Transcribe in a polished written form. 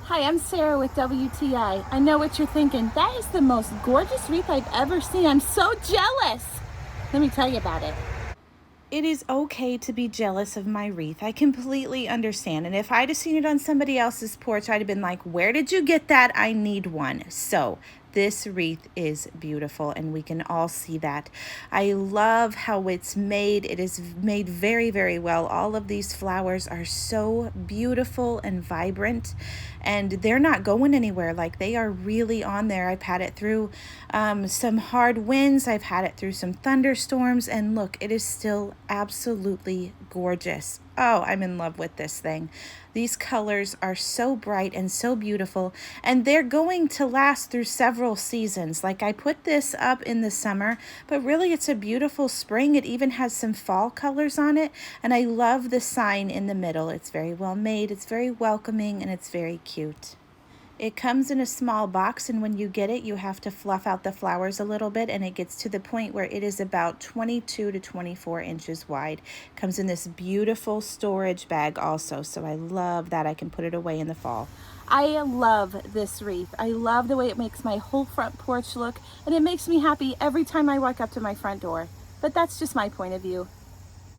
Hi, I'm Sarah with WTI. I know what you're thinking. That is the most gorgeous wreath I've ever seen. I'm so jealous. Let me tell you about it. It is okay to be jealous of my wreath. I completely understand. And if I'd have seen it on somebody else's porch, I'd have been like, where did you get that? I need one. So this wreath is beautiful and we can all see that. I love how it's made. It is made very, very well. All of these flowers are so beautiful and vibrant and they're not going anywhere. Like they are really on there. I've had it through some hard winds. I've had it through some thunderstorms and look, it is still absolutely gorgeous. Oh, I'm in love with this thing. These colors are so bright and so beautiful, and they're going to last through several seasons. Like I put this up in the summer, but really it's a beautiful spring. It even has some fall colors on it, and I love the sign in the middle. It's very well made, it's very welcoming, and it's very cute. It comes in a small box, and when you get it, you have to fluff out the flowers a little bit, and it gets to the point where it is about 22 to 24 inches wide. Comes in this beautiful storage bag also, so I love that. I can put it away in the fall. I love this wreath. I love the way it makes my whole front porch look, and it makes me happy every time I walk up to my front door. But that's just my point of view.